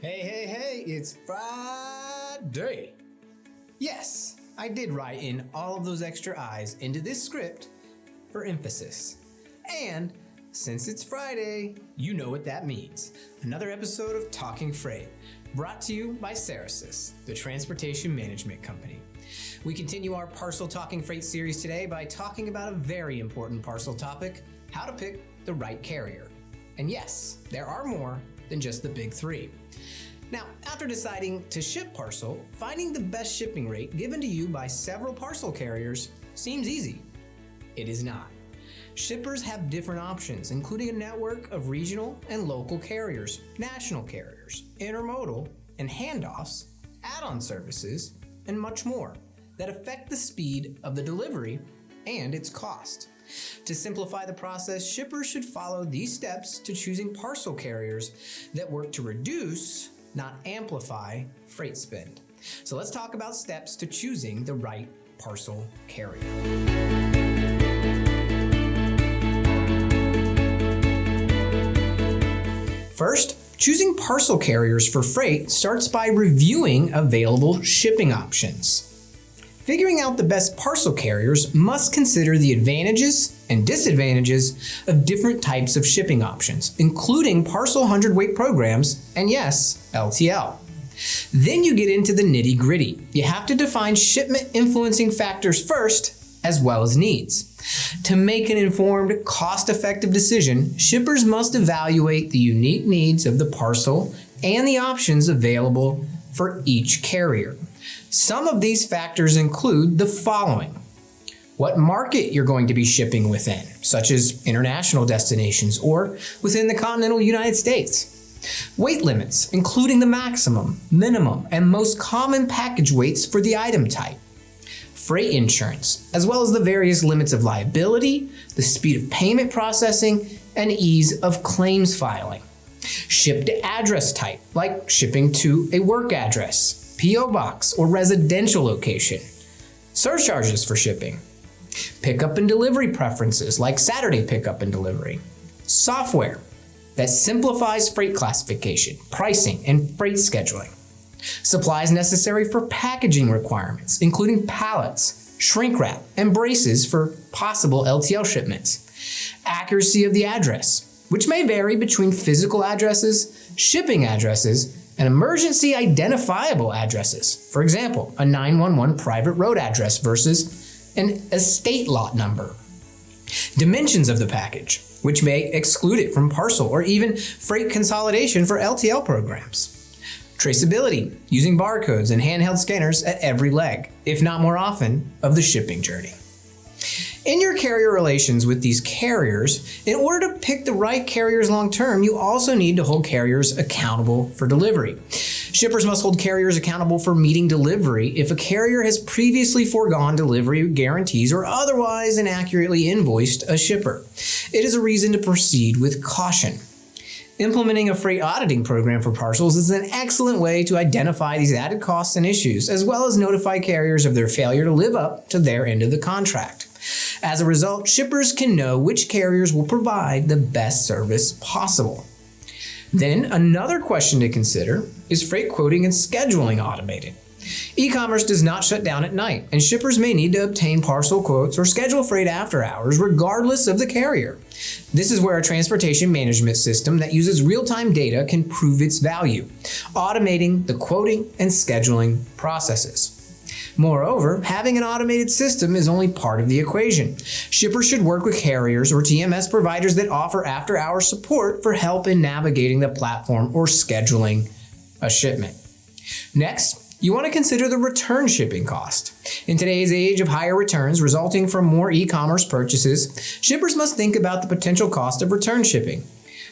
Hey, it's Friday. Yes, I did write in all of those extra I's into this script for emphasis. And since it's Friday, you know what that means. Another episode of Talking Freight, brought to you by Ceresis, the transportation management company. We continue our Parcel Talking Freight series today by talking about a very important parcel topic, how to pick the right carrier. And yes, there are more than just the big three. Now, after deciding to ship parcel, finding the best shipping rate given to you by several parcel carriers seems easy. It is not. Shippers have different options, including a network of regional and local carriers, national carriers, intermodal and handoffs, add-on services, and much more that affect the speed of the delivery and its cost. To simplify the process, shippers should follow these steps to choosing parcel carriers that work to reduce, not amplify, freight spend. So let's talk about steps to choosing the right parcel carrier. First, choosing parcel carriers for freight starts by reviewing available shipping options. Figuring out the best parcel carriers must consider the advantages and disadvantages of different types of shipping options, including parcel hundredweight programs and yes, LTL. Then you get into the nitty-gritty. You have to define shipment influencing factors first, as well as needs. To make an informed, cost-effective decision, shippers must evaluate the unique needs of the parcel and the options available for each carrier. Some of these factors include the following: what market you're going to be shipping within, such as international destinations or within the continental United States. Weight limits, including the maximum, minimum, and most common package weights for the item type. Freight insurance, as well as the various limits of liability, the speed of payment processing, and ease of claims filing. Ship to address type, like shipping to a work address, P.O. box, or residential location. Surcharges for shipping. Pickup and delivery preferences, like Saturday pickup and delivery. Software that simplifies freight classification, pricing, and freight scheduling. Supplies necessary for packaging requirements, including pallets, shrink wrap, and braces for possible LTL shipments. Accuracy of the address, which may vary between physical addresses, shipping addresses, and emergency identifiable addresses. For example, a 911 private road address versus an estate lot number. Dimensions of the package, which may exclude it from parcel or even freight consolidation for LTL programs. Traceability, using barcodes and handheld scanners at every leg, if not more often, of the shipping journey. In your carrier relations with these carriers, in order to pick the right carriers long term, you also need to hold carriers accountable for delivery. Shippers must hold carriers accountable for meeting delivery if a carrier has previously foregone delivery guarantees or otherwise inaccurately invoiced a shipper. It is a reason to proceed with caution. Implementing a freight auditing program for parcels is an excellent way to identify these added costs and issues, as well as notify carriers of their failure to live up to their end of the contract. As a result, shippers can know which carriers will provide the best service possible. Then another question to consider is freight quoting and scheduling automated. E-commerce does not shut down at night, and shippers may need to obtain parcel quotes or schedule freight after hours regardless of the carrier. This is where a transportation management system that uses real-time data can prove its value, automating the quoting and scheduling processes. Moreover, having an automated system is only part of the equation. Shippers should work with carriers or TMS providers that offer after-hours support for help in navigating the platform or scheduling a shipment. Next, you want to consider the return shipping cost. In today's age of higher returns resulting from more e-commerce purchases, shippers must think about the potential cost of return shipping.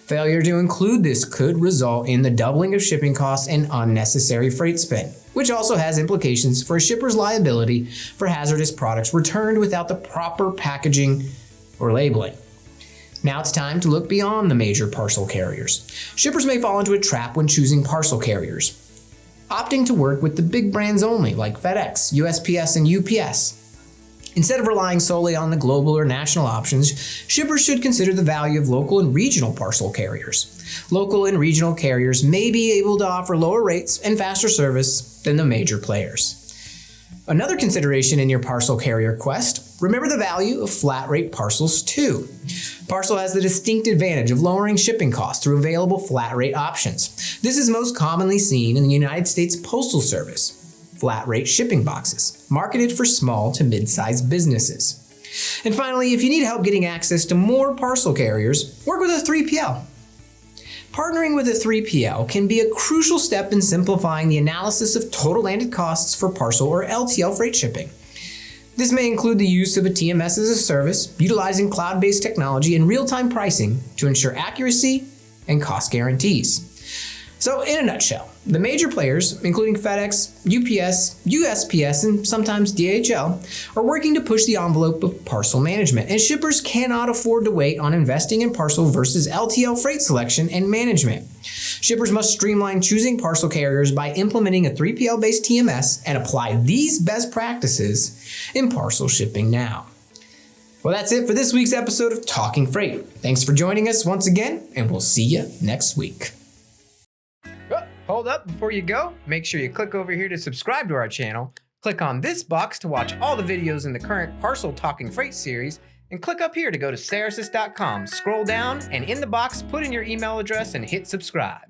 Failure to include this could result in the doubling of shipping costs and unnecessary freight spend, which also has implications for a shipper's liability for hazardous products returned without the proper packaging or labeling. Now it's time to look beyond the major parcel carriers. Shippers may fall into a trap when choosing parcel carriers, opting to work with the big brands only like FedEx, USPS, and UPS. Instead of relying solely on the global or national options, shippers should consider the value of local and regional parcel carriers. Local and regional carriers may be able to offer lower rates and faster service than the major players. Another consideration in your parcel carrier quest, remember the value of flat rate parcels too. Parcel has the distinct advantage of lowering shipping costs through available flat rate options. This is most commonly seen in the United States Postal Service flat rate shipping boxes, marketed for small to mid-sized businesses. And finally, if you need help getting access to more parcel carriers, work with a 3PL. Partnering with a 3PL can be a crucial step in simplifying the analysis of total landed costs for parcel or LTL freight shipping. This may include the use of a TMS as a service, utilizing cloud-based technology and real-time pricing to ensure accuracy and cost guarantees. So in a nutshell, the major players, including FedEx, UPS, USPS, and sometimes DHL, are working to push the envelope of parcel management, and shippers cannot afford to wait on investing in parcel versus LTL freight selection and management. Shippers must streamline choosing parcel carriers by implementing a 3PL-based TMS and apply these best practices in parcel shipping now. Well, that's it for this week's episode of Talking Freight. Thanks for joining us once again, and we'll see you next week. Hold up, before you go, make sure you click over here to subscribe to our channel, click on this box to watch all the videos in the current Parcel Talking Freight series, and click up here to go to Cerasis.com. Scroll down, and in the box, put in your email address and hit subscribe.